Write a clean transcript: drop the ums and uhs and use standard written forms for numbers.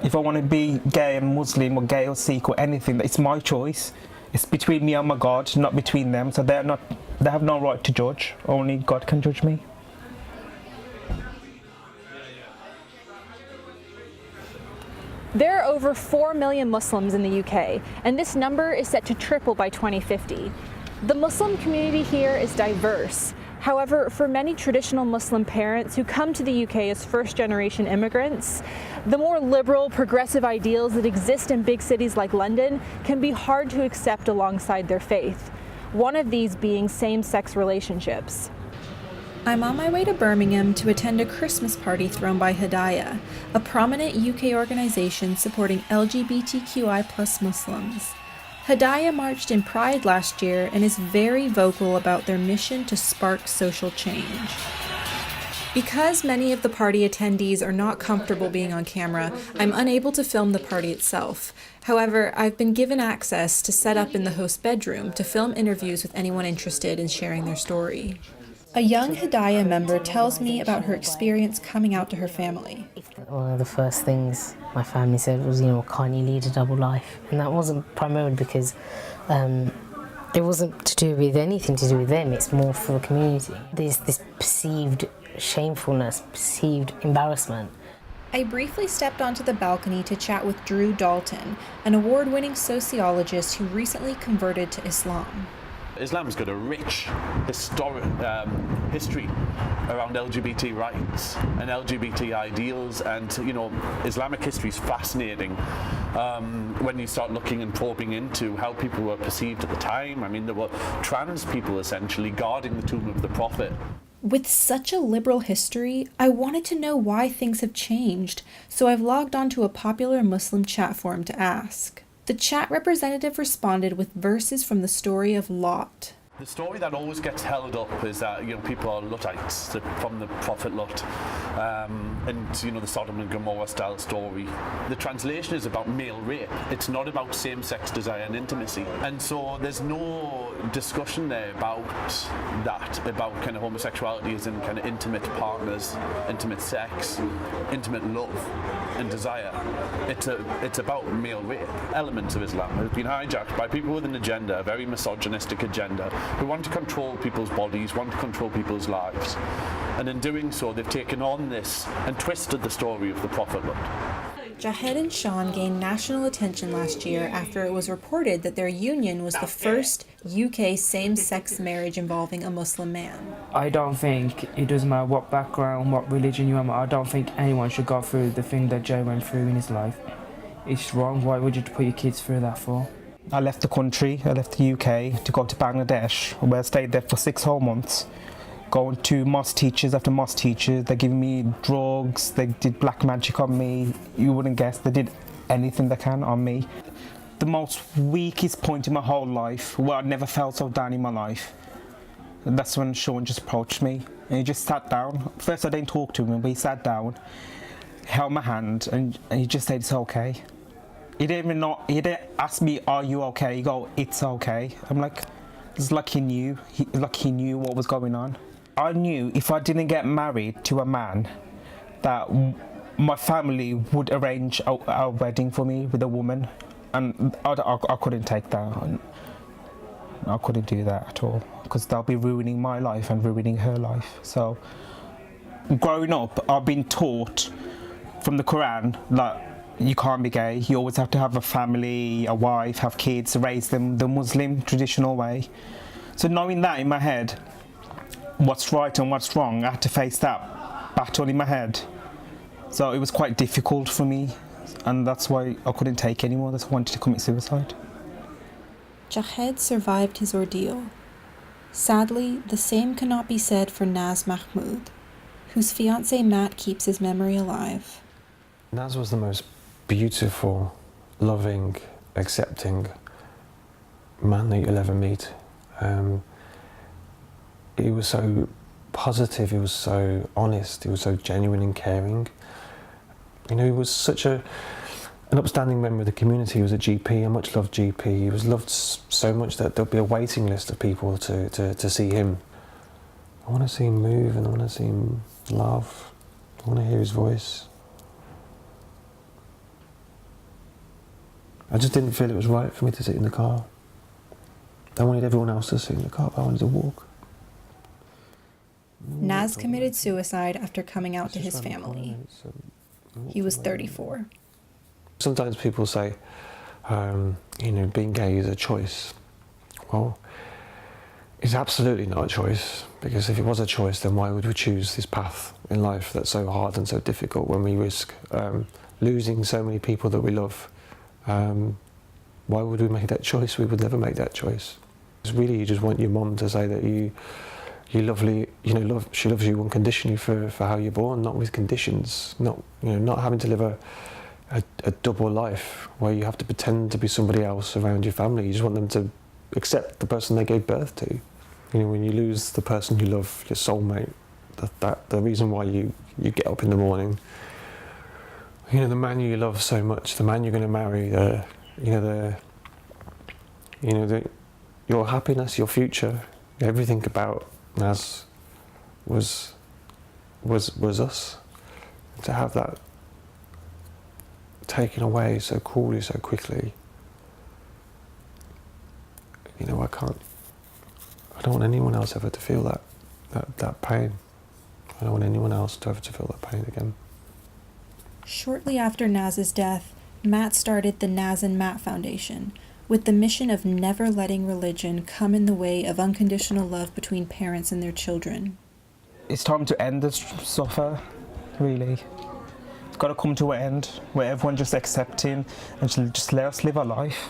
If I want to be gay and Muslim or gay or Sikh or anything, it's my choice. It's between me and my God, not between them. So they have no right to judge. Only God can judge me. There are over 4 million Muslims in the UK, and this number is set to triple by 2050. The Muslim community here is diverse. However, for many traditional Muslim parents who come to the UK as first-generation immigrants, the more liberal, progressive ideals that exist in big cities like London can be hard to accept alongside their faith, one of these being same-sex relationships. I'm on my way to Birmingham to attend a Christmas party thrown by Hidayah, a prominent UK organisation supporting LGBTQI Muslims. Hidayah marched in Pride last year and is very vocal about their mission to spark social change. Because many of the party attendees are not comfortable being on camera, I'm unable to film the party itself. However, I've been given access to set up in the host bedroom to film interviews with anyone interested in sharing their story. A young Hidayah member tells me about her experience coming out to her family. One of the first things my family said was, can't you lead a double life? And that wasn't primarily because it wasn't to do with anything to do with them, it's more for the community. There's this perceived shamefulness, perceived embarrassment. I briefly stepped onto the balcony to chat with Drew Dalton, an award-winning sociologist who recently converted to Islam. Islam's got a rich history around LGBT rights and LGBT ideals, and Islamic history is fascinating when you start looking and probing into how people were perceived at the time. I mean, there were trans people essentially guarding the tomb of the Prophet. With such a liberal history, I wanted to know why things have changed, so I've logged onto a popular Muslim chat forum to ask. The chat representative responded with verses from the story of Lot. The story that always gets held up is that people are Lutites from the Prophet Lot, and the Sodom and Gomorrah style story. The translation is about male rape. It's not about same-sex desire and intimacy, and so there's no discussion there about that, about kind of homosexuality as in kind of intimate partners, intimate sex, intimate love and desire. It's about male rape. Elements of Islam have been hijacked by people with an agenda, a very misogynistic agenda, who want to control people's bodies, want to control people's lives. And in doing so, they've taken on this and twisted the story of the Prophet Lot. Jahed and Sean gained national attention last year after it was reported that their union was the first UK same-sex marriage involving a Muslim man. I don't think it doesn't matter what background, what religion you are. I don't think anyone should go through the thing that Jay went through in his life. It's wrong. Why would you put your kids through that for? I left the country, I left the UK to go to Bangladesh, where I stayed there for 6 whole months. Going to mosque teachers after mosque teachers, they're giving me drugs, they did black magic on me. You wouldn't guess, they did anything they can on me. The most weakest point in my whole life, where I'd never felt so down in my life, that's when Sean just approached me and he just sat down. First I didn't talk to him, but he sat down, held my hand and he just said, it's okay. He didn't ask me, are you okay? He go, it's okay. I'm like, it's like he knew what was going on. I knew if I didn't get married to a man, that my family would arrange a wedding for me with a woman, and I couldn't take that. I couldn't do that at all, because they'll be ruining my life and ruining her life. So, growing up, I've been taught from the Quran that you can't be gay, you always have to have a family, a wife, have kids, raise them the Muslim traditional way. So knowing that in my head, what's right and what's wrong, I had to face that battle in my head. So it was quite difficult for me, and that's why I couldn't take anymore, that's why I wanted to commit suicide. Jahed survived his ordeal. Sadly, the same cannot be said for Naz Mahmood, whose fiancé Matt keeps his memory alive. Naz was the most beautiful, loving, accepting man that you'll ever meet. He was so positive, he was so honest, he was so genuine and caring. He was such an upstanding member of the community. He was a GP, a much loved GP. He was loved so much that there'll be a waiting list of people to see him. I want to see him move and I want to see him laugh. I want to hear his voice. I just didn't feel it was right for me to sit in the car. I wanted everyone else to sit in the car, but I wanted to walk. Naz committed suicide after coming out to his family. He was 34. Sometimes people say, being gay is a choice. Well, it's absolutely not a choice, because if it was a choice, then why would we choose this path in life that's so hard and so difficult when we risk losing so many people that we love? Why would we make that choice? We would never make that choice. It's really, you just want your mum to say that she loves you unconditionally for how you're born, not with conditions, not having to live a double life where you have to pretend to be somebody else around your family. You just want them to accept the person they gave birth to. When you lose the person you love, your soulmate, the reason why you get up in the morning, the man you love so much, the man you're going to marry, your happiness, your future, everything about Naz was us. To have that taken away so cruelly, so quickly, I don't want anyone else ever to feel that pain. I don't want anyone else to ever to feel that pain again. Shortly after Naz's death, Matt started the Naz and Matt Foundation, with the mission of never letting religion come in the way of unconditional love between parents and their children. It's time to end this suffer, really. It's got to come to an end where everyone just accepting and just let us live our life.